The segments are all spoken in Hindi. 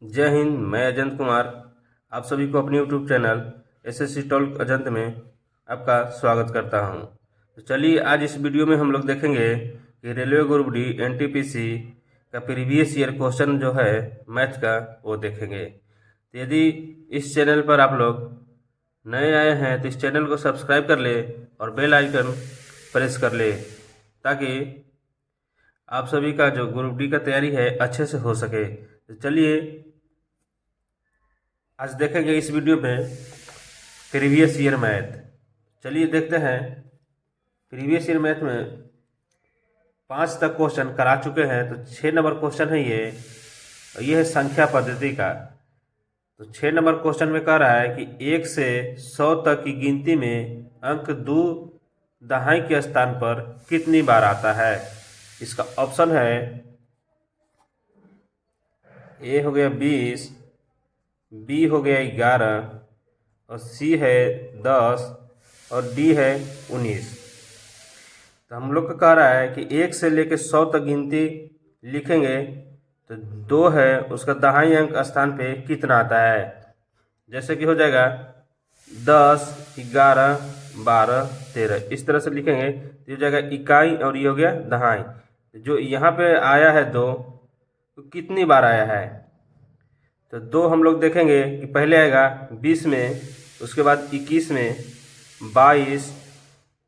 जय हिंद। मैं अजंत कुमार आप सभी को अपने यूट्यूब चैनल एसएससी टॉल्क अजंत में आपका स्वागत करता हूं। तो चलिए आज इस वीडियो में हम लोग देखेंगे कि रेलवे ग्रुप डी एनटीपीसी का प्रीवियस ईयर क्वेश्चन जो है मैथ का वो देखेंगे। तो यदि इस चैनल पर आप लोग नए आए हैं तो इस चैनल को सब्सक्राइब कर ले और बेल आइकन प्रेस कर ले ताकि आप सभी का जो ग्रुप डी का तैयारी है अच्छे से हो सके। तो चलिए आज देखेंगे इस वीडियो में प्रीवियस ईयर मैथ। चलिए देखते हैं। प्रीवियस ईयर मैथ में 5 तक क्वेश्चन करा चुके हैं, तो 6 नंबर क्वेश्चन है ये है संख्या पद्धति का। तो 6 नंबर क्वेश्चन में कह रहा है कि 1 से 100 तक की गिनती में अंक 2 दहाई के स्थान पर कितनी बार आता है। इसका ऑप्शन है ए हो गया 20, बी हो गया 11 और सी है 10 और डी है 19। तो हम लोग का कह रहा है कि 1 से लेकर 100 तक गिनती लिखेंगे तो 2 है, उसका दहाई अंक स्थान पे कितना आता है। जैसे कि हो जाएगा 10, 11, 12, 13, इस तरह से लिखेंगे तो हो जाएगा इकाई और ये हो गया दहाई। जो यहाँ पे आया है 2 तो कितनी बार आया है, तो 2 हम लोग देखेंगे कि पहले आएगा 20 में, उसके बाद 21 में, 22,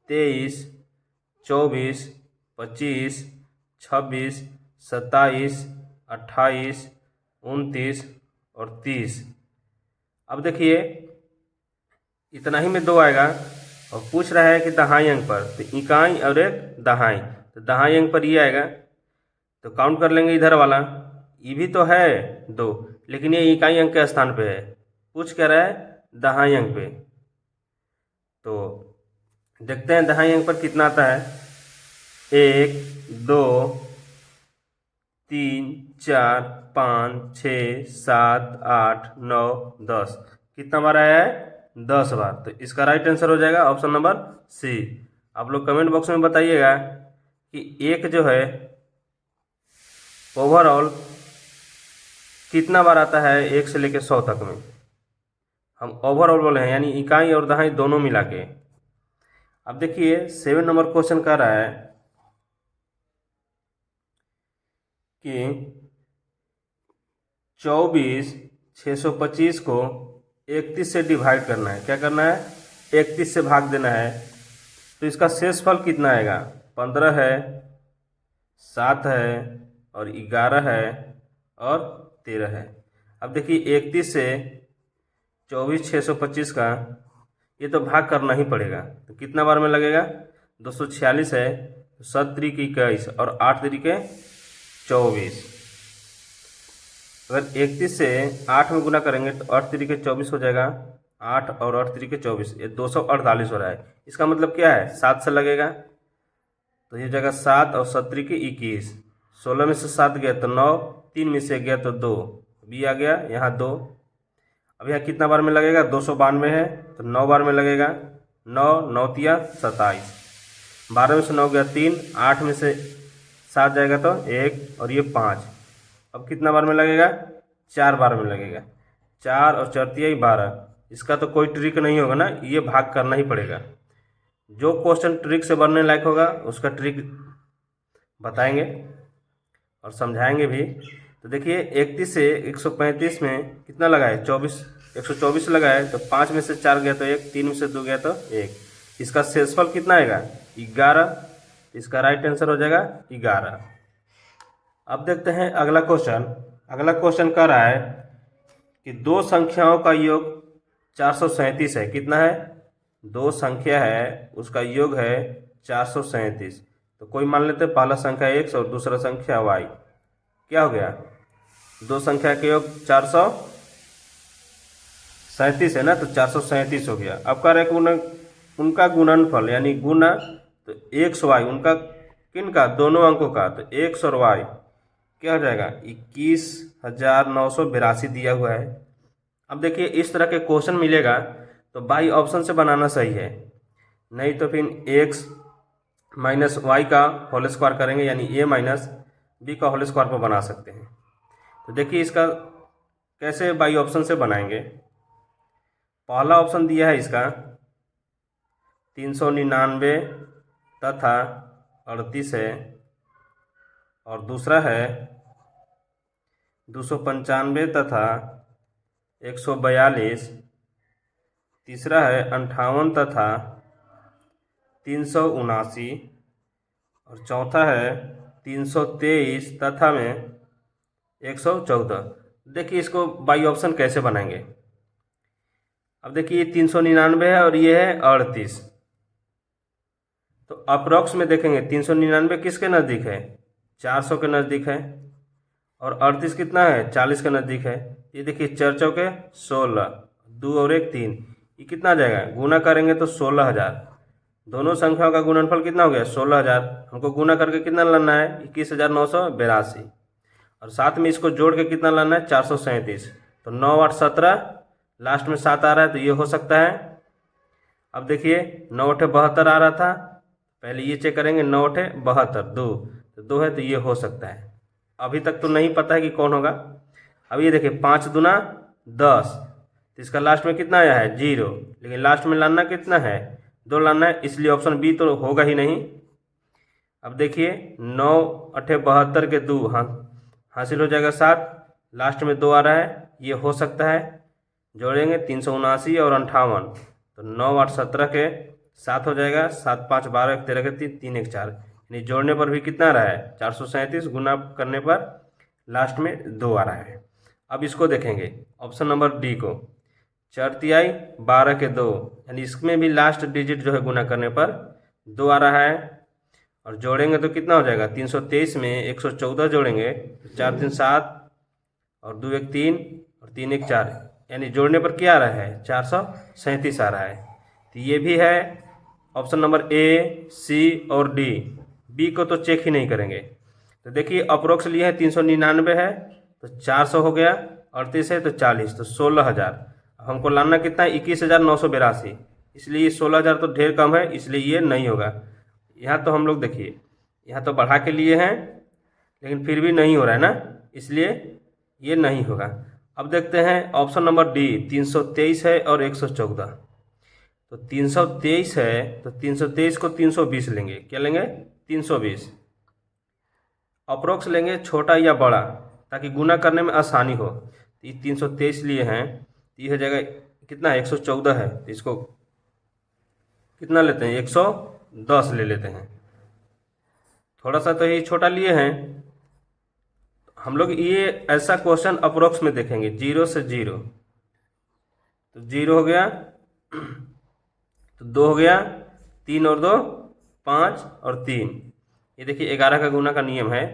23, 24, 25, 26, 27, 28, 29 और 30। अब देखिए इतना ही में 2 आएगा और पूछ रहा है कि दहाई अंक पर, तो इकाई और एक दहाई, तो दहाई अंक पर ये आएगा तो काउंट कर लेंगे इधर वाला। ये भी तो है 2, लेकिन ये इकाई अंक के स्थान पे है, पूछ क्या रहा है दहाई अंक पे। तो देखते हैं दहाई अंक पर कितना आता है। 1, 2, 3, 4, 5, 6, 7, 8, 9, 10। कितना बार आया है 10 बार। तो इसका राइट आंसर हो जाएगा ऑप्शन नंबर सी। आप लोग कमेंट बॉक्स में बताइएगा कि एक जो है ओवरऑल कितना बार आता है 1 से लेकर 100 तक में। हम ओवरऑल बोले हैं यानी इकाई और दहाई दोनों मिला के। अब देखिए 7 नंबर क्वेश्चन कर रहा है कि 24,625 को 31 से डिवाइड करना है। क्या करना है 31 से भाग देना है। तो इसका शेषफल कितना आएगा, 15 है, 7 है और 11 है और 13 है। अब देखिए 31 से 24,625 का ये तो भाग करना ही पड़ेगा। तो कितना बार में लगेगा 246 है, 7 त्रिक 21 और 8 त्रिक 24। अगर 31 से 8 में गुना करेंगे तो 8 त्रिक 24 हो जाएगा, 8 और 8 त्रिक 24, ये 248 हो रहा है। इसका मतलब क्या है 7 से लगेगा, तो ये जगह 7 और 7 त्रिक 21, 16 में से 7 गया तो 9, 3 में से गया तो 2, बी आ गया यहाँ 2। अब यहाँ कितना बार में लगेगा 292 है तो 9 बार में लगेगा, 9 9 तिया 27, 12 में से 9 गया 3, 8 में से 7 जाएगा तो 1 और ये 5। अब कितना बार में लगेगा 4 बार में लगेगा, 4 और 4 तिया 12। इसका तो कोई ट्रिक नहीं होगा ना, ये भाग करना ही पड़ेगा। जो क्वेश्चन ट्रिक से बनने लायक होगा उसका ट्रिक बताएंगे और समझाएंगे भी। तो देखिए 31 से 135 में कितना लगा है 24, 124 लगा है, तो 5 में से 4 गया तो 1, 3 में से 2 गया तो 1। इसका शेषफल कितना आएगा 11। इसका राइट आंसर हो जाएगा 11। अब देखते हैं अगला क्वेश्चन। अगला क्वेश्चन कह रहा है कि 2 संख्याओं का योग 437 है। कितना है 2 संख्या है उसका योग है 437। तो कोई मान लेते हैं पहला संख्या x और दूसरा संख्या y। क्या हो गया 2 संख्या के योग 437 है ना, तो 437 हो गया। अब कह रहे हैं उनका गुणनफल यानी गुना, तो x y उनका किन का दोनों अंकों का, तो x और y क्या हो जाएगा 21,982 दिया हुआ है। अब देखिए इस तरह के क्वेश्चन मिलेगा तो बाई ऑप्शन से बनाना सही है, नहीं तो फिर x माइनस वाई का होल स्क्वायर करेंगे यानी a माइनस बी का होल स्क्वायर पर बना सकते हैं। तो देखिए इसका कैसे बाई ऑप्शन से बनाएंगे। पहला ऑप्शन दिया है इसका 399 तथा 38 है, और दूसरा है 295 तथा 142, तीसरा है 58 तथा 379, और चौथा है 323 तथा में 114। देखिए इसको बाई ऑप्शन कैसे बनाएंगे। अब देखिए 399 है और ये है 38, तो अप्रॉक्स में देखेंगे 399 किसके नज़दीक है, 400 के नज़दीक है, और 38 कितना है, 40 के नज़दीक है। ये देखिए 4 चौके 16, 2 और 1 3, ये कितना आ जाएगा, गुना करेंगे तो 16,000। दोनों संख्याओं का गुणनफल कितना हो गया, 16,000। हमको गुना करके कितना लाना है, 21,982, और साथ में इसको जोड़ के कितना लाना है, 437। तो 9 8 17, लास्ट में 7 आ रहा है, तो ये हो सकता है। अब देखिए 9 8 72 आ रहा था, पहले ये चेक करेंगे, 9 8 72, 2 तो 2 है, तो ये हो सकता है। अभी तक तो नहीं पता है कि कौन होगा। अब ये देखिए 5 दूना 10, तो इसका लास्ट में कितना आया है, 0, लेकिन लास्ट में लाना कितना है, 2 लाना है, इसलिए ऑप्शन बी तो होगा ही नहीं। अब देखिए 9 8 72 के 2 हासिल हो जाएगा 7, लास्ट में 2 आ रहा है, ये हो सकता है। जोड़ेंगे 379 और 58, तो 9 8 17 के 7 हो जाएगा, 7 5 12 1 13 के 3 3 1 4, यानी जोड़ने पर भी कितना आ रहा है, 437, गुना करने पर लास्ट में 2 आ रहा है। अब इसको देखेंगे ऑप्शन नंबर डी को, 4 तिहाई 12 के 2, यानी इसमें भी लास्ट डिजिट जो है गुना करने पर 2 आ रहा है, और जोड़ेंगे तो कितना हो जाएगा, 323 में 114 जोड़ेंगे तो 4 3 7, और 2 1 3 और 3 1 4, यानी जोड़ने पर क्या आ रहा है, 437 आ रहा है। तो ये भी है ऑप्शन नंबर ए, सी और डी। बी को तो चेक ही नहीं करेंगे। तो देखिए अप्रोक्स लिए है 399 है तो 400 हो गया, 38 है तो 40, तो 16,000। हमको लाना कितना है, 21,982, इसलिए 16,000 तो ढेर कम है, इसलिए ये नहीं होगा। यहाँ तो हम लोग देखिए यहाँ तो बढ़ा के लिए हैं, लेकिन फिर भी नहीं हो रहा है ना, इसलिए ये नहीं होगा। अब देखते हैं ऑप्शन नंबर डी, 323 है और 114। तो 323 है तो 323 को 320 लेंगे, क्या लेंगे, 320। अप्रोक्स लेंगे छोटा या बड़ा, ताकि गुना करने में आसानी हो। तो ये 323 लिए हैं, तो ये हो जाएगा कितना है, 114 है, तो इसको कितना लेते हैं, 110 ले लेते हैं। थोड़ा सा तो ये छोटा लिए हैं हम लोग। ये ऐसा क्वेश्चन अप्रोक्स में देखेंगे, 0 से 0, तो 0 हो गया, तो 2 हो गया, 3 और 2 5 और 3। ये देखिए 11 का गुना का नियम है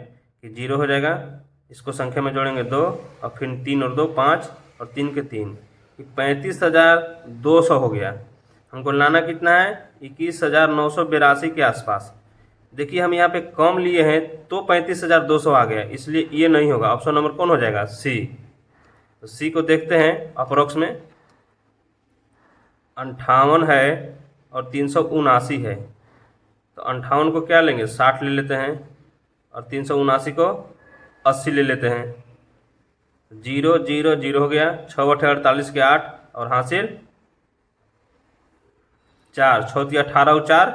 कि 0 हो जाएगा, इसको संख्या में जोड़ेंगे 2, और फिर 3 और 2 5 और 3 के 3, 35,200 हो गया। हमको लाना कितना है, 21,982 के आसपास। देखिए हम यहाँ पे कम लिए हैं तो 35,200 आ गया, इसलिए ये नहीं होगा। ऑप्शन नंबर कौन हो जाएगा, सी। तो सी को देखते हैं, अप्रोक्स में 58 है और 379 है, तो 58 को क्या लेंगे, 60 ले लेते हैं, और 379 को 80 ले लेते हैं। 0 0 0 हो गया, 6 8 48 के 8, और हासिल 4, 6 18 और 4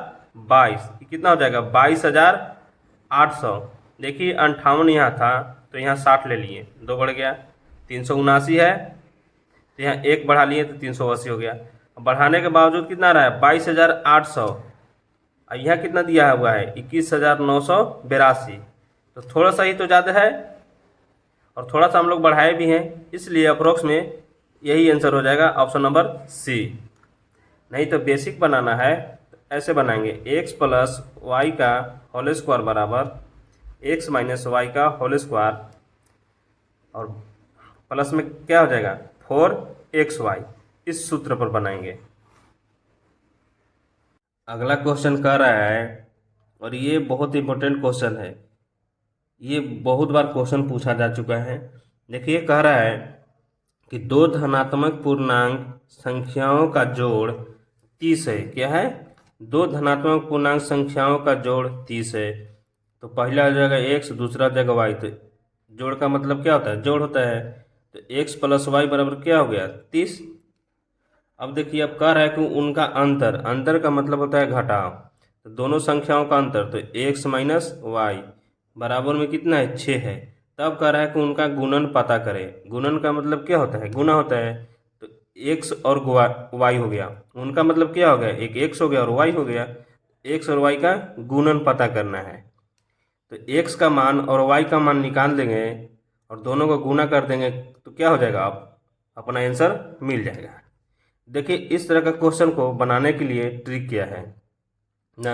22, कितना हो जाएगा, 22,800। देखिए 58 यहाँ था तो यहाँ 60 ले लिए, 2 बढ़ गया, 379 है तो यहाँ 1 बढ़ा लिए तो 380 हो गया। बढ़ाने के बावजूद कितना आ रहा है, 22,800, और यहाँ कितना दिया हुआ है, 21,982, तो थोड़ा सा ही तो ज़्यादा है, और थोड़ा सा हम लोग बढ़ाए भी हैं, इसलिए अप्रोक्स में यही आंसर हो जाएगा, ऑप्शन नंबर सी। नहीं तो बेसिक बनाना है तो ऐसे बनाएंगे, x प्लस वाई का होल स्क्वायर बराबर x माइनस वाई का होल स्क्वायर, और प्लस में क्या हो जाएगा, 4xy। इस सूत्र पर बनाएंगे। अगला क्वेश्चन कह रहा है, और ये बहुत इंपॉर्टेंट क्वेश्चन है, ये बहुत बार क्वेश्चन पूछा जा चुका है। देखिए कह रहा है कि 2 धनात्मक पूर्णांक संख्याओं का जोड़ 30 है। क्या है, 2 धनात्मक पूर्णांक संख्याओं का जोड़ 30 है। तो पहला हो जाएगा x, दूसरा हो जाएगा y। तो जोड़ का मतलब क्या होता है, जोड़ होता है। तो x प्लस वाई बराबर क्या हो गया 30। अब देखिए अब कह रहा है कि उनका अंतर, अंतर का मतलब होता है घटाव, तो दोनों संख्याओं का अंतर, तो x माइनस वाई बराबर में कितना है 6 है। तब कह रहा है कि उनका गुणन पता करें। गुणन का मतलब क्या होता है, गुना होता है, तो x और y हो गया, उनका मतलब क्या हो गया, एक x हो गया और y हो गया, x और y का गुणन पता करना है। तो x का मान और y का मान निकाल देंगे और दोनों को गुणा कर देंगे तो क्या हो जाएगा, आप अपना आंसर मिल जाएगा। देखिए इस तरह का क्वेश्चन को बनाने के लिए ट्रिक क्या है ना,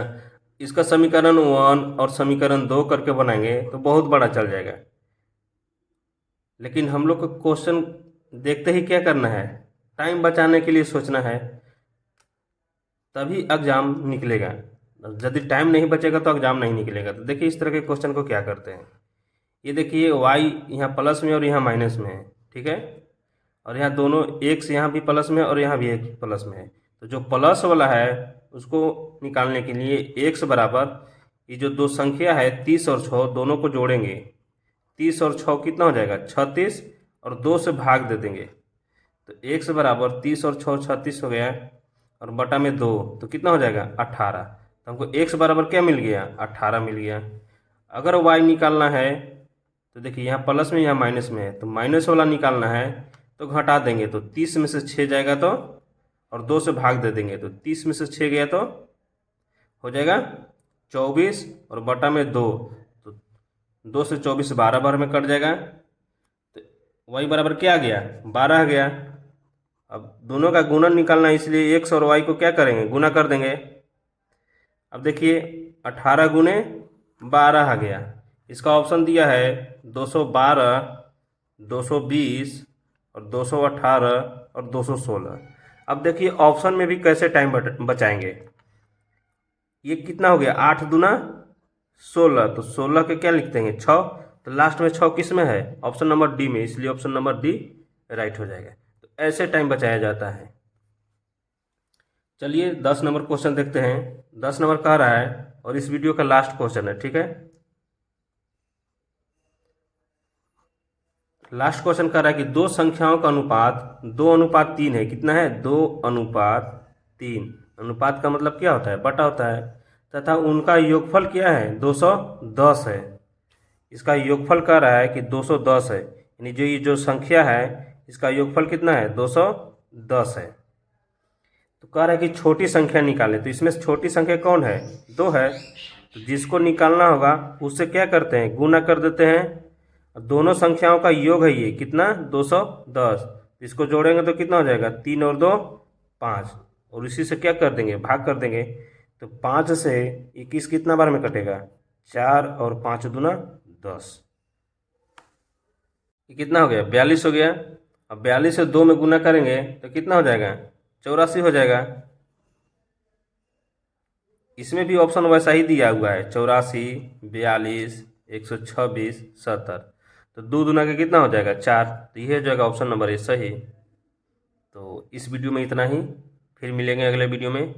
इसका समीकरण 1 और समीकरण 2 करके बनाएंगे तो बहुत बड़ा चल जाएगा, लेकिन हम लोग को क्वेश्चन देखते ही क्या करना है, टाइम बचाने के लिए सोचना है, तभी एग्जाम निकलेगा। यदि टाइम नहीं बचेगा तो एग्जाम नहीं निकलेगा। तो देखिए इस तरह के क्वेश्चन को क्या करते हैं, ये देखिए y यहाँ प्लस में और यहाँ माइनस में है, ठीक है, और यहाँ दोनों x यहाँ भी प्लस में और यहाँ भी एक प्लस में है। तो जो प्लस वाला है उसको निकालने के लिए x बराबर ये जो दो संख्या है 30 और 6 दोनों को जोड़ेंगे, 30 और 6 कितना हो जाएगा 36 और 2 से भाग दे देंगे। तो x बराबर 30 और 6 36 हो गया और बटा में 2 तो कितना हो जाएगा 18। तो हमको x बराबर क्या मिल गया 18 मिल गया। अगर y निकालना है तो देखिए यहाँ प्लस में यहाँ माइनस में है, तो माइनस वाला निकालना है तो घटा देंगे, तो 30 में से 6 जाएगा तो और 2 से भाग दे देंगे, तो 30 में से 6 गया तो हो जाएगा 24 और बटा में 2, तो 2 से 24 12 बार में कट जाएगा, तो y बराबर क्या आ गया 12 आ गया। अब दोनों का गुणन निकालना है इसलिए x और y को क्या करेंगे गुना कर देंगे। अब देखिए 18 गुने 12 आ गया, इसका ऑप्शन दिया है 212, 220 और 218 और 216। अब देखिए ऑप्शन में भी कैसे टाइम बचाएंगे। ये कितना हो गया 8 दूना 16, तो 16 के क्या लिखते हैं 6, तो लास्ट में 6 किस में है ऑप्शन नंबर डी में, इसलिए ऑप्शन नंबर डी राइट हो जाएगा। तो ऐसे टाइम बचाया जाता है। चलिए 10 नंबर क्वेश्चन देखते हैं। 10 नंबर कह रहा है और इस वीडियो का लास्ट क्वेश्चन है, ठीक है। लास्ट क्वेश्चन कह रहा है कि दो संख्याओं का अनुपात 2:3 है, कितना है 2:3। अनुपात का मतलब क्या होता है बटा होता है, तथा उनका योगफल क्या है 210 है। इसका योगफल कह रहा है कि 210 है, यानी जो ये जो संख्या है इसका योगफल कितना है 210 है। तो कह रहा है कि छोटी संख्या निकालें, तो इसमें छोटी संख्या कौन है 2 है, तो जिसको निकालना होगा उससे क्या करते हैं गुना कर देते हैं। दोनों संख्याओं का योग है ये कितना 210, इसको जोड़ेंगे तो कितना हो जाएगा 3 और 2 5, और इसी से क्या कर देंगे भाग कर देंगे, तो 5 से 21 कितना बार में कटेगा 4 और 5 दूना 10, ये कितना हो गया 42 हो गया। अब 42 से 2 में गुना करेंगे तो कितना हो जाएगा 84 हो जाएगा। इसमें भी ऑप्शन वैसा ही दिया हुआ है 84, 42, 126, 70, तो 2 दूना के कितना हो जाएगा 4, तो यह हो जाएगा ऑप्शन नंबर ए सही। तो इस वीडियो में इतना ही, फिर मिलेंगे अगले वीडियो में।